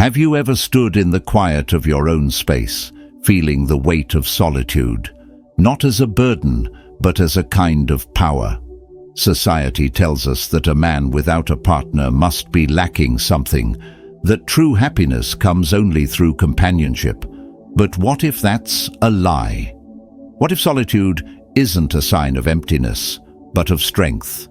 Have you ever stood in the quiet of your own space, feeling the weight of solitude, not as a burden, but as a kind of power? Society tells us that a man without a partner must be lacking something, that true happiness comes only through companionship. But what if that's a lie? What if solitude isn't a sign of emptiness, but of strength?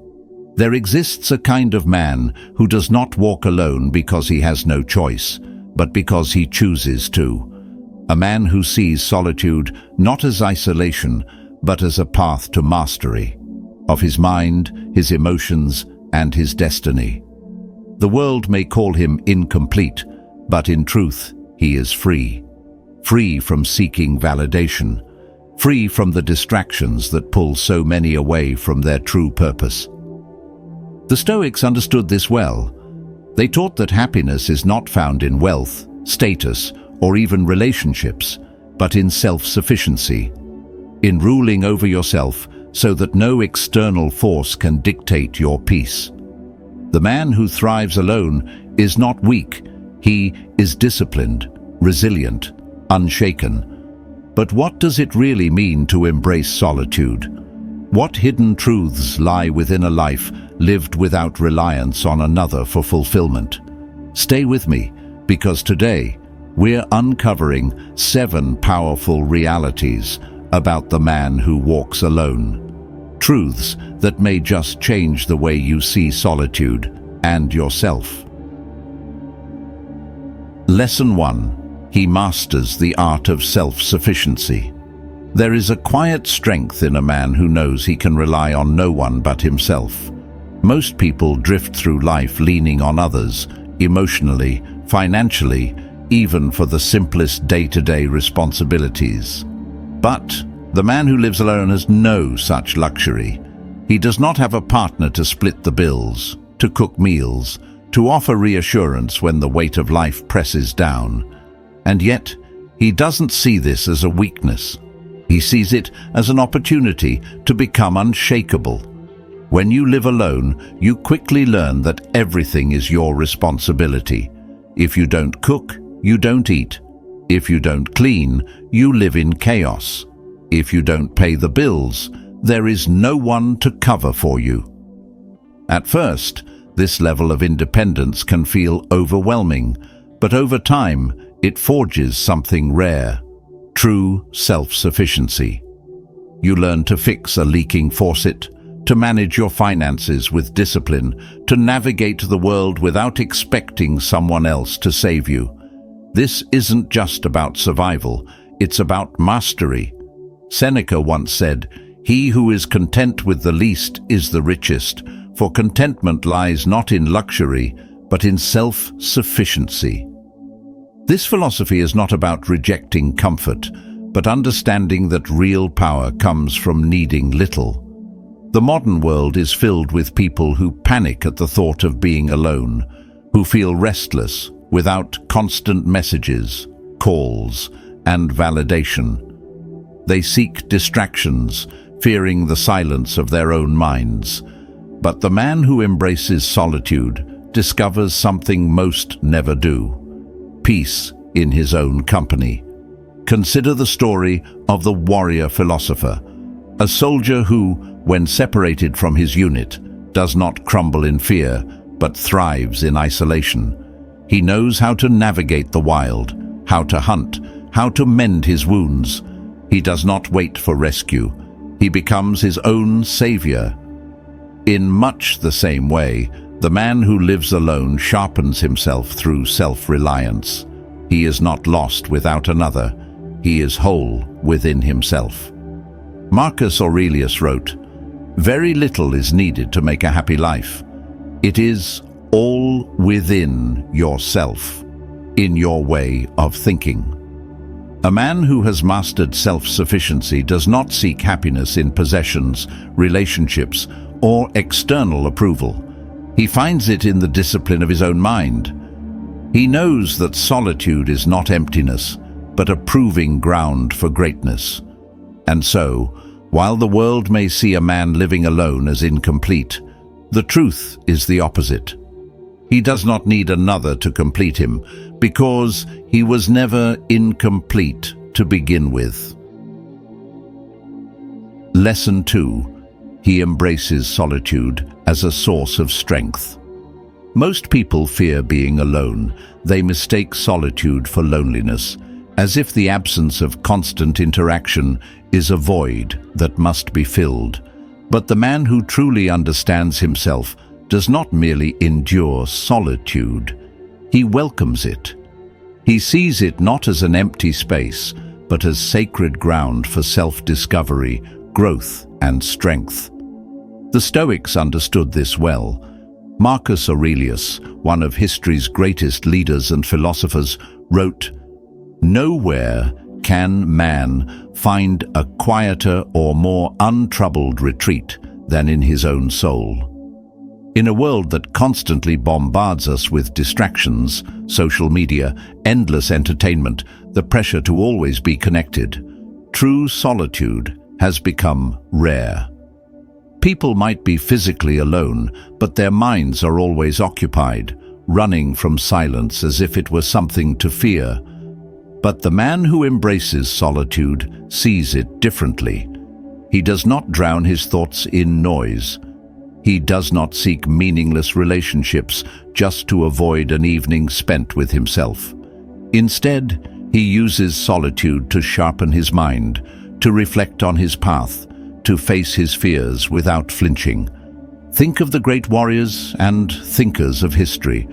There exists a kind of man who does not walk alone because he has no choice, but because he chooses to. A man who sees solitude not as isolation, but as a path to mastery of his mind, his emotions, and his destiny. The world may call him incomplete, but in truth, he is free. Free from seeking validation, free from the distractions that pull so many away from their true purpose. The Stoics understood this well. They taught that happiness is not found in wealth, status, or even relationships, but in self-sufficiency, in ruling over yourself so that no external force can dictate your peace. The man who thrives alone is not weak, he is disciplined, resilient, unshaken. But what does it really mean to embrace solitude? What hidden truths lie within a life lived without reliance on another for fulfillment? Stay with me, because today we're uncovering 7 powerful realities about the man who walks alone. Truths that may just change the way you see solitude and yourself. Lesson 1. He masters the art of self-sufficiency. There is a quiet strength in a man who knows he can rely on no one but himself. Most people drift through life leaning on others, emotionally, financially, even for the simplest day-to-day responsibilities. But the man who lives alone has no such luxury. He does not have a partner to split the bills, to cook meals, to offer reassurance when the weight of life presses down. And yet, he doesn't see this as a weakness. He sees it as an opportunity to become unshakable. When you live alone, you quickly learn that everything is your responsibility. If you don't cook, you don't eat. If you don't clean, you live in chaos. If you don't pay the bills, there is no one to cover for you. At first, this level of independence can feel overwhelming, but over time, it forges something rare: true self-sufficiency. You learn to fix a leaking faucet, to manage your finances with discipline, to navigate the world without expecting someone else to save you. This isn't just about survival, it's about mastery. Seneca once said, "He who is content with the least is the richest, for contentment lies not in luxury, but in self-sufficiency." This philosophy is not about rejecting comfort, but understanding that real power comes from needing little. The modern world is filled with people who panic at the thought of being alone, who feel restless without constant messages, calls, and validation. They seek distractions, fearing the silence of their own minds. But the man who embraces solitude discovers something most never do: peace in his own company. Consider the story of the warrior philosopher, a soldier who, when separated from his unit, does not crumble in fear, but thrives in isolation. He knows how to navigate the wild, how to hunt, how to mend his wounds. He does not wait for rescue. He becomes his own savior. In much the same way, the man who lives alone sharpens himself through self-reliance. He is not lost without another. He is whole within himself. Marcus Aurelius wrote, "Very little is needed to make a happy life. It is all within yourself, in your way of thinking." A man who has mastered self-sufficiency does not seek happiness in possessions, relationships, or external approval. He finds it in the discipline of his own mind. He knows that solitude is not emptiness, but a proving ground for greatness. And so, while the world may see a man living alone as incomplete, the truth is the opposite. He does not need another to complete him, because he was never incomplete to begin with. Lesson 2. He embraces solitude as a source of strength. Most people fear being alone. They mistake solitude for loneliness, as if the absence of constant interaction is a void that must be filled. But the man who truly understands himself does not merely endure solitude. He welcomes it. He sees it not as an empty space, but as sacred ground for self-discovery, growth, and strength. The Stoics understood this well. Marcus Aurelius, one of history's greatest leaders and philosophers, wrote, "Nowhere can man find a quieter or more untroubled retreat than in his own soul." In a world that constantly bombards us with distractions, social media, endless entertainment, the pressure to always be connected, true solitude has become rare. People might be physically alone, but their minds are always occupied, running from silence as if it were something to fear. But the man who embraces solitude sees it differently. He does not drown his thoughts in noise. He does not seek meaningless relationships just to avoid an evening spent with himself. Instead, he uses solitude to sharpen his mind, to reflect on his path, to face his fears without flinching. Think of the great warriors and thinkers of history.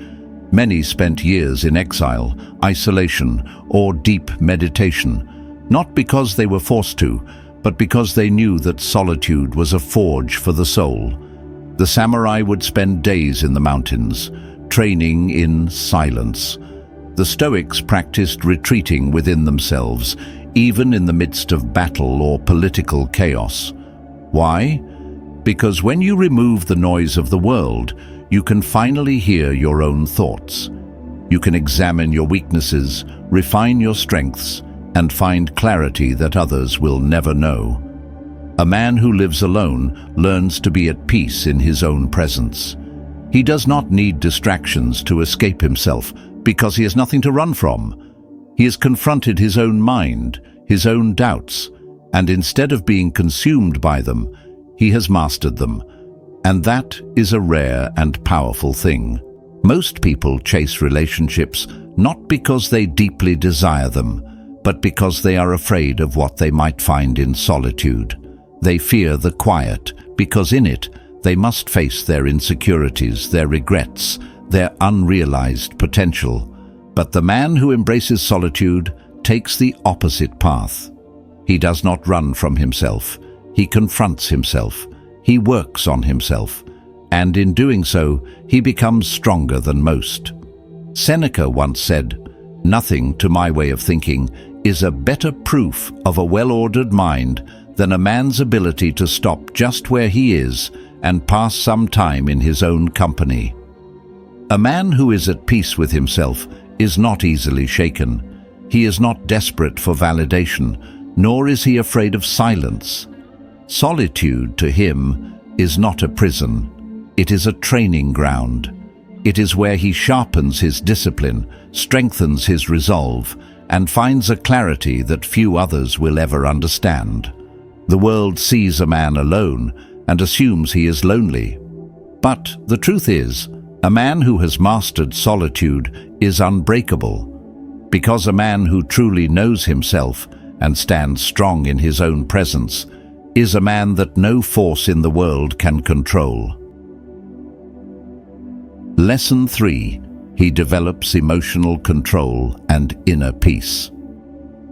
Many spent years in exile, isolation, or deep meditation, not because they were forced to, but because they knew that solitude was a forge for the soul. The samurai would spend days in the mountains, training in silence. The Stoics practiced retreating within themselves, even in the midst of battle or political chaos. Why? Because when you remove the noise of the world, you can finally hear your own thoughts. You can examine your weaknesses, refine your strengths, and find clarity that others will never know. A man who lives alone learns to be at peace in his own presence. He does not need distractions to escape himself because he has nothing to run from. He has confronted his own mind, his own doubts, and instead of being consumed by them, he has mastered them. And that is a rare and powerful thing. Most people chase relationships not because they deeply desire them, but because they are afraid of what they might find in solitude. They fear the quiet, because in it they must face their insecurities, their regrets, their unrealized potential. But the man who embraces solitude takes the opposite path. He does not run from himself. He confronts himself. He works on himself. And in doing so, he becomes stronger than most. Seneca once said, "Nothing, to my way of thinking, is a better proof of a well-ordered mind than a man's ability to stop just where he is and pass some time in his own company." A man who is at peace with himself is not easily shaken. He is not desperate for validation, nor is he afraid of silence. Solitude to him is not a prison. It is a training ground. It is where he sharpens his discipline, strengthens his resolve, and finds a clarity that few others will ever understand. The world sees a man alone and assumes he is lonely. But the truth is, a man who has mastered solitude is unbreakable, because a man who truly knows himself and stands strong in his own presence is a man that no force in the world can control. Lesson 3. He develops emotional control and inner peace.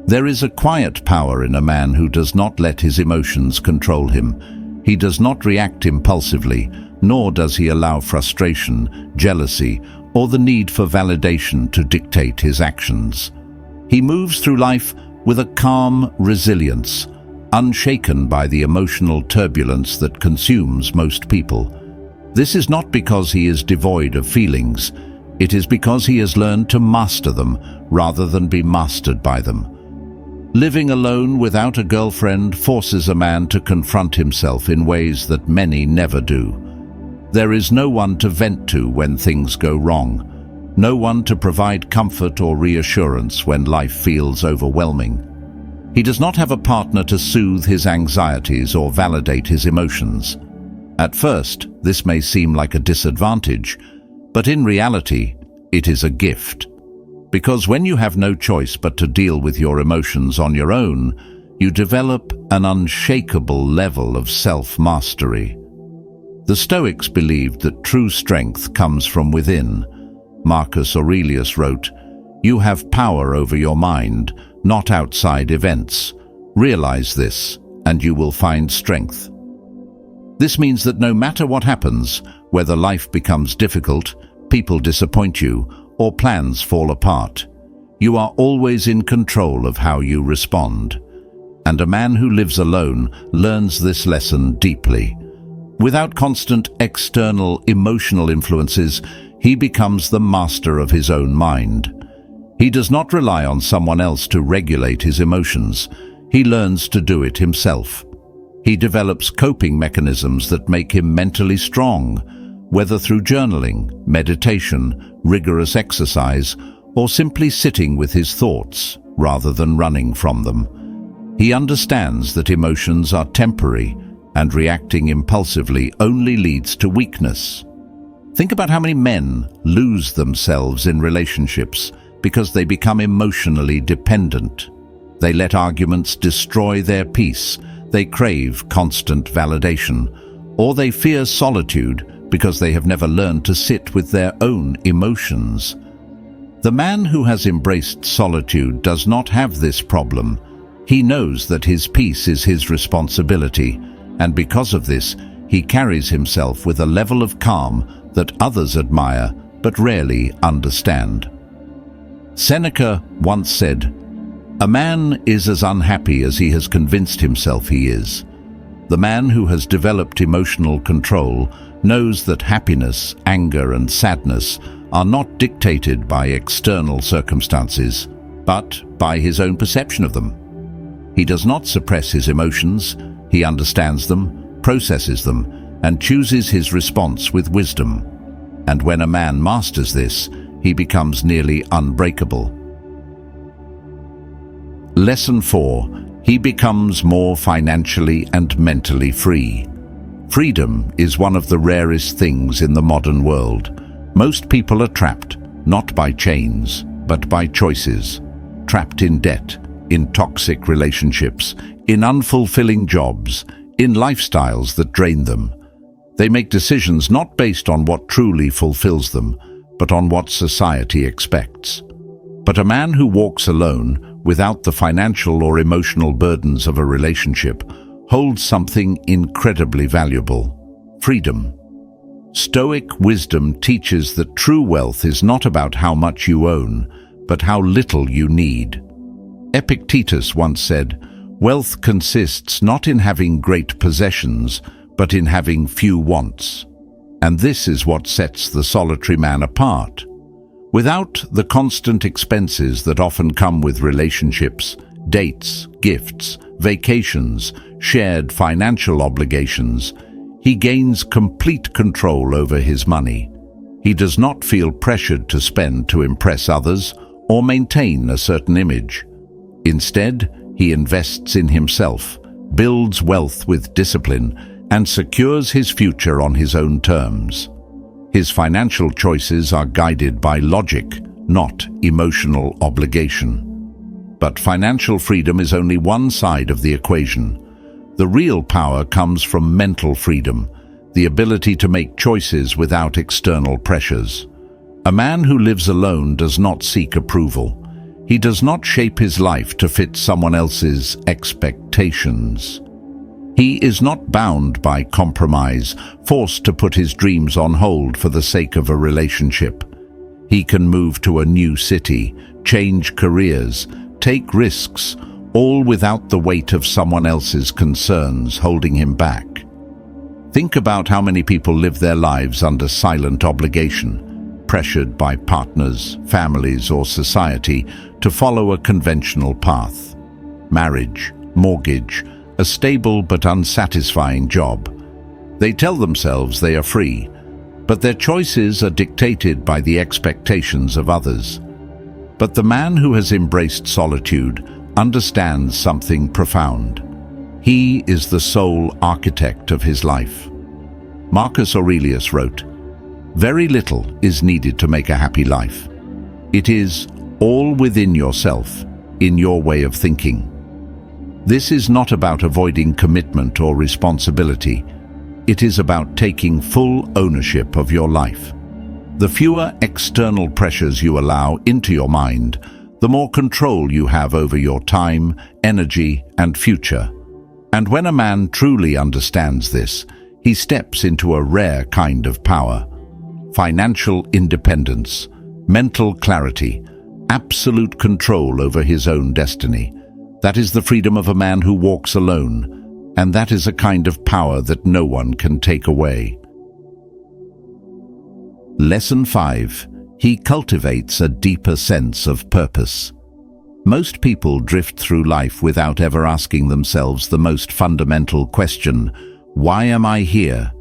There is a quiet power in a man who does not let his emotions control him. He does not react impulsively, nor does he allow frustration, jealousy, or the need for validation to dictate his actions. He moves through life with a calm resilience, unshaken by the emotional turbulence that consumes most people. This is not because he is devoid of feelings. It is because he has learned to master them rather than be mastered by them. Living alone without a girlfriend forces a man to confront himself in ways that many never do. There is no one to vent to when things go wrong. no one to provide comfort or reassurance when life feels overwhelming. He does not have a partner to soothe his anxieties or validate his emotions. At first, this may seem like a disadvantage, but in reality, it is a gift. Because when you have no choice but to deal with your emotions on your own, you develop an unshakable level of self-mastery. The Stoics believed that true strength comes from within. Marcus Aurelius wrote, "You have power over your mind, not outside events. Realize this, and you will find strength." This means that no matter what happens, whether life becomes difficult, people disappoint you, or plans fall apart, you are always in control of how you respond. And a man who lives alone learns this lesson deeply. Without constant external emotional influences, he becomes the master of his own mind. He does not rely on someone else to regulate his emotions. He learns to do it himself. He develops coping mechanisms that make him mentally strong, whether through journaling, meditation, rigorous exercise, or simply sitting with his thoughts rather than running from them. He understands that emotions are temporary, and reacting impulsively only leads to weakness. Think about how many men lose themselves in relationships because they become emotionally dependent. They let arguments destroy their peace, they crave constant validation, or they fear solitude because they have never learned to sit with their own emotions. The man who has embraced solitude does not have this problem. He knows that his peace is his responsibility, and because of this, he carries himself with a level of calm that others admire but rarely understand. Seneca once said, "A man is as unhappy as he has convinced himself he is." The man who has developed emotional control knows that happiness, anger, and sadness are not dictated by external circumstances, but by his own perception of them. He does not suppress his emotions, he understands them, processes them, and chooses his response with wisdom. And when a man masters this, he becomes nearly unbreakable. Lesson 4. He becomes more financially and mentally free. Freedom is one of the rarest things in the modern world. Most people are trapped, not by chains, but by choices. Trapped in debt, in toxic relationships, in unfulfilling jobs, in lifestyles that drain them. They make decisions not based on what truly fulfills them, but on what society expects. But a man who walks alone, without the financial or emotional burdens of a relationship, holds something incredibly valuable: freedom. Stoic wisdom teaches that true wealth is not about how much you own, but how little you need. Epictetus once said, "Wealth consists not in having great possessions, but in having few wants." And this is what sets the solitary man apart. Without the constant expenses that often come with relationships, dates, gifts, vacations, shared financial obligations, he gains complete control over his money. He does not feel pressured to spend to impress others or maintain a certain image. Instead, he invests in himself, builds wealth with discipline, and secures his future on his own terms. His financial choices are guided by logic, not emotional obligation. But financial freedom is only one side of the equation. The real power comes from mental freedom, the ability to make choices without external pressures. A man who lives alone does not seek approval. He does not shape his life to fit someone else's expectations. He is not bound by compromise, forced to put his dreams on hold for the sake of a relationship. He can move to a new city, change careers, take risks, all without the weight of someone else's concerns holding him back. Think about how many people live their lives under silent obligation, pressured by partners, families, or society to follow a conventional path. Marriage, mortgage, a stable but unsatisfying job. They tell themselves they are free, but their choices are dictated by the expectations of others. But the man who has embraced solitude understands something profound. He is the sole architect of his life. Marcus Aurelius wrote, "Very little is needed to make a happy life. It is all within yourself, in your way of thinking." This is not about avoiding commitment or responsibility. It is about taking full ownership of your life. The fewer external pressures you allow into your mind, the more control you have over your time, energy, and future. And when a man truly understands this, he steps into a rare kind of power: financial independence, mental clarity, absolute control over his own destiny. That is the freedom of a man who walks alone, and that is a kind of power that no one can take away. Lesson 5. He cultivates a deeper sense of purpose. Most people drift through life without ever asking themselves the most fundamental question: why am I here?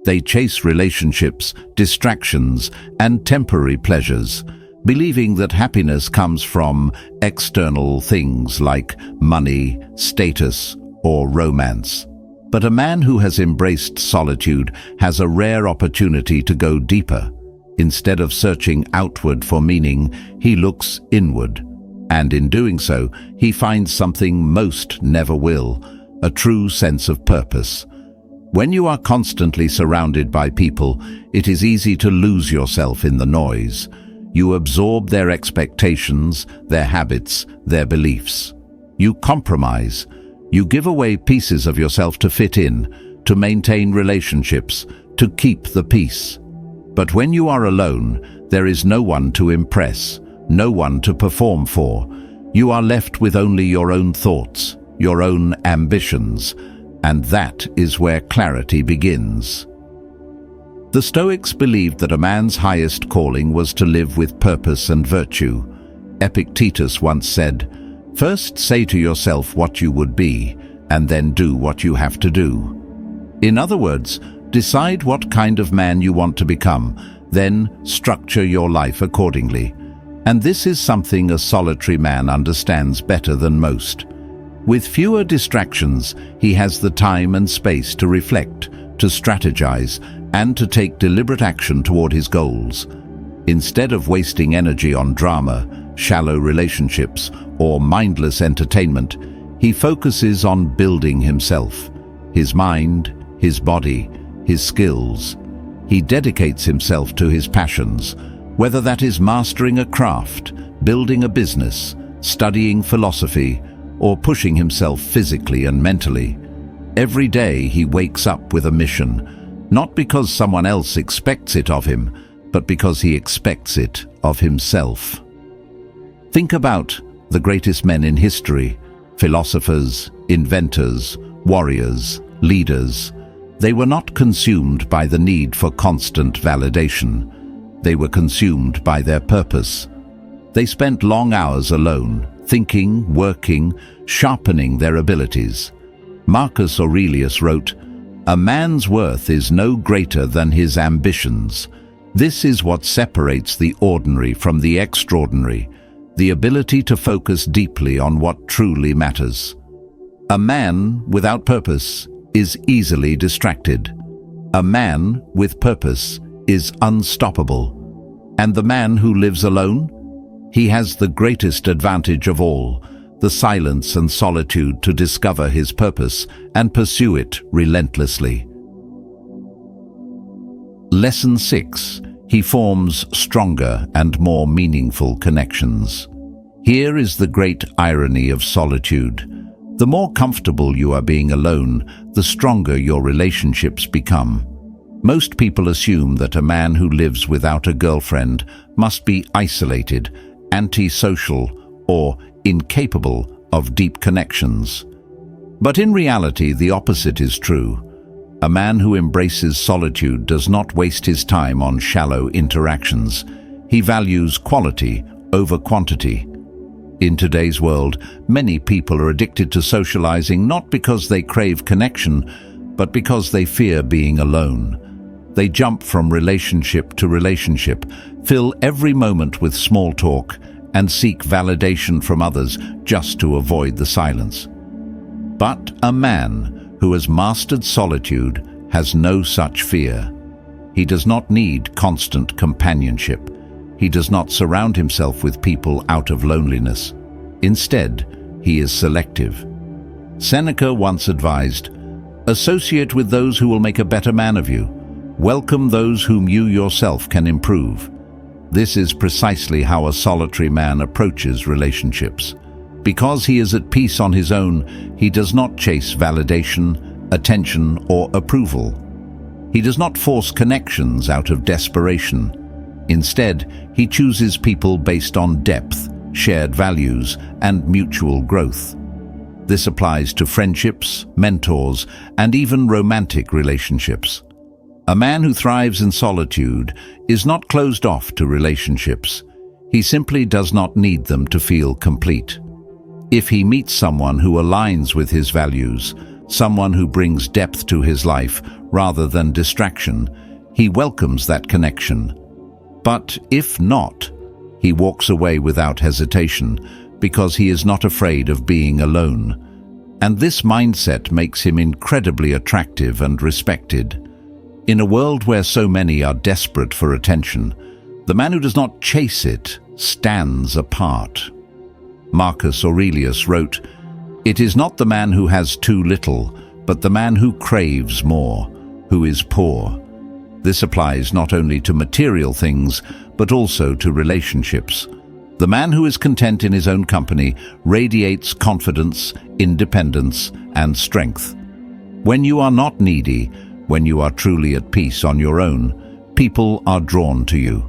They chase relationships, distractions, and temporary pleasures, believing that happiness comes from external things like money, status, or romance. But a man who has embraced solitude has a rare opportunity to go deeper. Instead of searching outward for meaning, he looks inward. And in doing so, he finds something most never will: a true sense of purpose. When you are constantly surrounded by people, it is easy to lose yourself in the noise. You absorb their expectations, their habits, their beliefs. You compromise. You give away pieces of yourself to fit in, to maintain relationships, to keep the peace. But when you are alone, there is no one to impress, no one to perform for. You are left with only your own thoughts, your own ambitions, and that is where clarity begins. The Stoics believed that a man's highest calling was to live with purpose and virtue. Epictetus once said, "First say to yourself what you would be, and then do what you have to do." In other words, decide what kind of man you want to become, then structure your life accordingly. And this is something a solitary man understands better than most. With fewer distractions, he has the time and space to reflect, to strategize, and to take deliberate action toward his goals. Instead of wasting energy on drama, shallow relationships, or mindless entertainment, he focuses on building himself, his mind, his body, his skills. He dedicates himself to his passions, whether that is mastering a craft, building a business, studying philosophy, or pushing himself physically and mentally. Every day he wakes up with a mission, not because someone else expects it of him, but because he expects it of himself. Think about the greatest men in history: philosophers, inventors, warriors, leaders. They were not consumed by the need for constant validation. They were consumed by their purpose. They spent long hours alone, thinking, working, sharpening their abilities. Marcus Aurelius wrote, "A man's worth is no greater than his ambitions." This is what separates the ordinary from the extraordinary, the ability to focus deeply on what truly matters. A man without purpose is easily distracted. A man with purpose is unstoppable. And the man who lives alone? He has the greatest advantage of all, the silence and solitude to discover his purpose and pursue it relentlessly. Lesson 6. He forms stronger and more meaningful connections. Here is the great irony of solitude. The more comfortable you are being alone, the stronger your relationships become. Most people assume that a man who lives without a girlfriend must be isolated, antisocial, or incapable of deep connections. But in reality, the opposite is true. A man who embraces solitude does not waste his time on shallow interactions. He values quality over quantity. In today's world, many people are addicted to socializing not because they crave connection, but because they fear being alone. They jump from relationship to relationship, fill every moment with small talk, and seek validation from others just to avoid the silence. But a man who has mastered solitude has no such fear. He does not need constant companionship. He does not surround himself with people out of loneliness. Instead, he is selective. Seneca once advised, "Associate with those who will make a better man of you. Welcome those whom you yourself can improve." This is precisely how a solitary man approaches relationships. Because he is at peace on his own, he does not chase validation, attention, or approval. He does not force connections out of desperation. Instead, he chooses people based on depth, shared values, and mutual growth. This applies to friendships, mentors, and even romantic relationships. A man who thrives in solitude is not closed off to relationships. He simply does not need them to feel complete. If he meets someone who aligns with his values, someone who brings depth to his life rather than distraction, he welcomes that connection. But if not, he walks away without hesitation because he is not afraid of being alone. And this mindset makes him incredibly attractive and respected. In a world where so many are desperate for attention, the man who does not chase it stands apart. Marcus Aurelius wrote, "It is not the man who has too little, but the man who craves more, who is poor." This applies not only to material things, but also to relationships. The man who is content in his own company radiates confidence, independence, and strength. When you are not needy, when you are truly at peace on your own, people are drawn to you.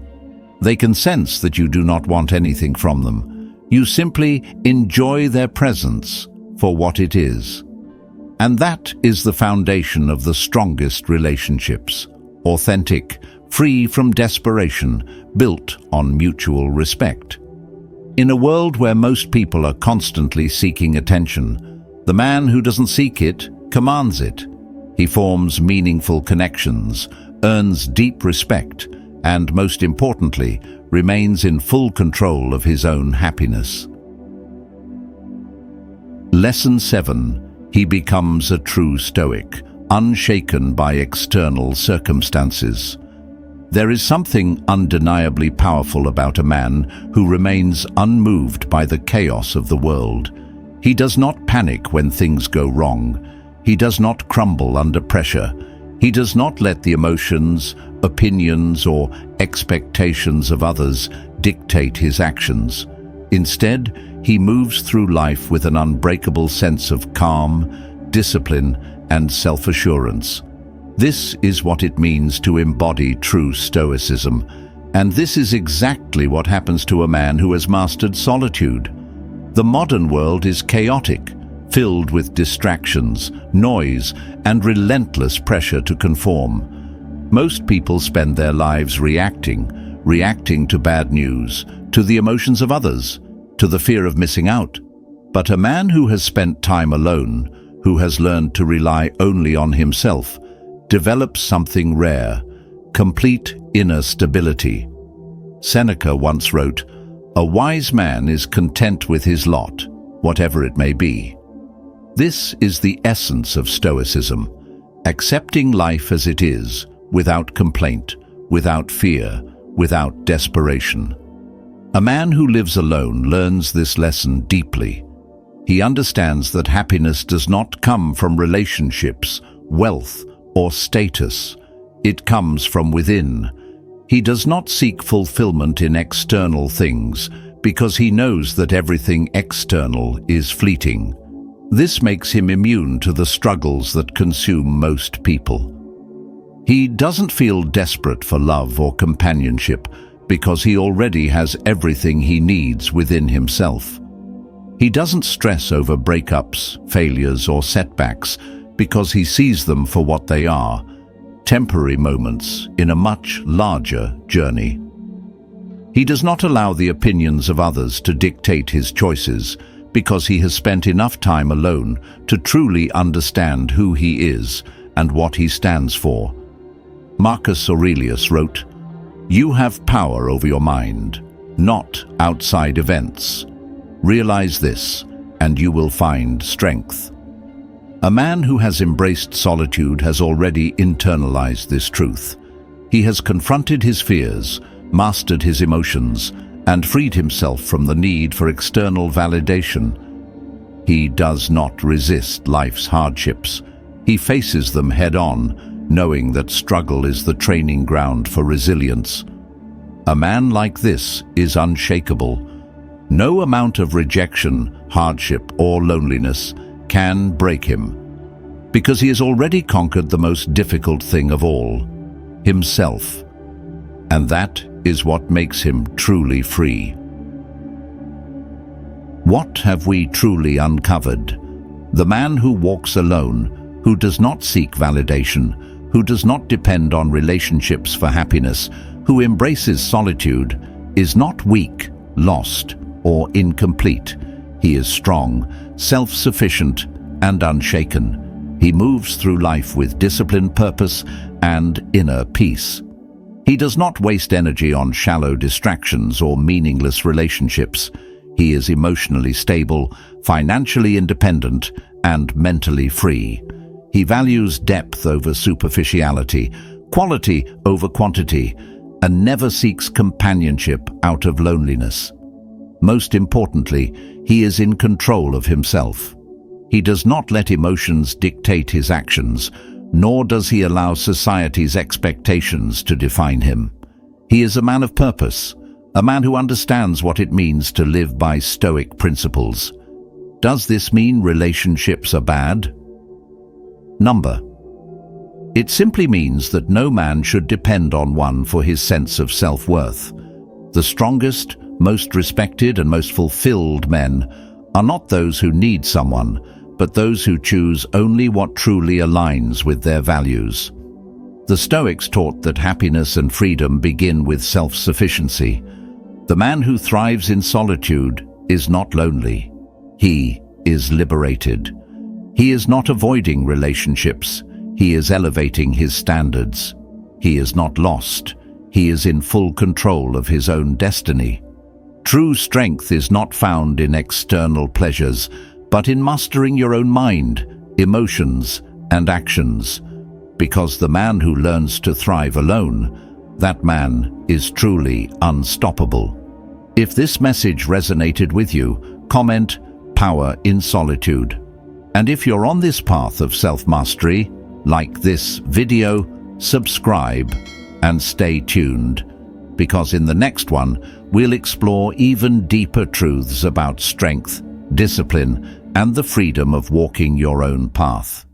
They can sense that you do not want anything from them. You simply enjoy their presence for what it is. And that is the foundation of the strongest relationships. Authentic, free from desperation, built on mutual respect. In a world where most people are constantly seeking attention, the man who doesn't seek it commands it. He forms meaningful connections, earns deep respect, and most importantly, remains in full control of his own happiness. Lesson 7. He becomes a true Stoic, unshaken by external circumstances. There is something undeniably powerful about a man who remains unmoved by the chaos of the world. He does not panic when things go wrong. He does not crumble under pressure. He does not let the emotions, opinions, or expectations of others dictate his actions. Instead, he moves through life with an unbreakable sense of calm, discipline, and self-assurance. This is what it means to embody true Stoicism, and this is exactly what happens to a man who has mastered solitude. The modern world is chaotic, filled with distractions, noise, and relentless pressure to conform. Most people spend their lives reacting to bad news, to the emotions of others, to the fear of missing out. But a man who has spent time alone, who has learned to rely only on himself, develops something rare, complete inner stability. Seneca once wrote, "A wise man is content with his lot, whatever it may be." This is the essence of Stoicism, accepting life as it is, without complaint, without fear, without desperation. A man who lives alone learns this lesson deeply. He understands that happiness does not come from relationships, wealth, or status. It comes from within. He does not seek fulfillment in external things because he knows that everything external is fleeting. This makes him immune to the struggles that consume most people. He doesn't feel desperate for love or companionship because he already has everything he needs within himself. He doesn't stress over breakups, failures, or setbacks because he sees them for what they are, temporary moments in a much larger journey. He does not allow the opinions of others to dictate his choices because he has spent enough time alone to truly understand who he is and what he stands for. Marcus Aurelius wrote, "You have power over your mind, not outside events. Realize this, and you will find strength." A man who has embraced solitude has already internalized this truth. He has confronted his fears, mastered his emotions, and freed himself from the need for external validation. He does not resist life's hardships. He faces them head-on, knowing that struggle is the training ground for resilience. A man like this is unshakable. No amount of rejection, hardship, or loneliness can break him, because he has already conquered the most difficult thing of all, himself. And that is what makes him truly free. What have we truly uncovered? The man who walks alone, who does not seek validation, who does not depend on relationships for happiness, who embraces solitude, is not weak, lost, or incomplete. He is strong, self-sufficient, and unshaken. He moves through life with discipline, purpose, and inner peace. He does not waste energy on shallow distractions or meaningless relationships. He is emotionally stable, financially independent, and mentally free. He values depth over superficiality, quality over quantity, and never seeks companionship out of loneliness. Most importantly, he is in control of himself. He does not let emotions dictate his actions, nor does he allow society's expectations to define him. He is a man of purpose, a man who understands what it means to live by Stoic principles. Does this mean relationships are bad? Number. It simply means that no man should depend on one for his sense of self-worth. The strongest, most respected, and most fulfilled men are not those who need someone, but those who choose only what truly aligns with their values. The Stoics taught that happiness and freedom begin with self-sufficiency. The man who thrives in solitude is not lonely. He is liberated. He is not avoiding relationships. He is elevating his standards. He is not lost. He is in full control of his own destiny. True strength is not found in external pleasures, but in mastering your own mind, emotions, and actions. Because the man who learns to thrive alone, that man is truly unstoppable. If this message resonated with you, comment "Power in Solitude." And if you're on this path of self-mastery, like this video, subscribe, and stay tuned, because in the next one, we'll explore even deeper truths about strength, discipline, and the freedom of walking your own path.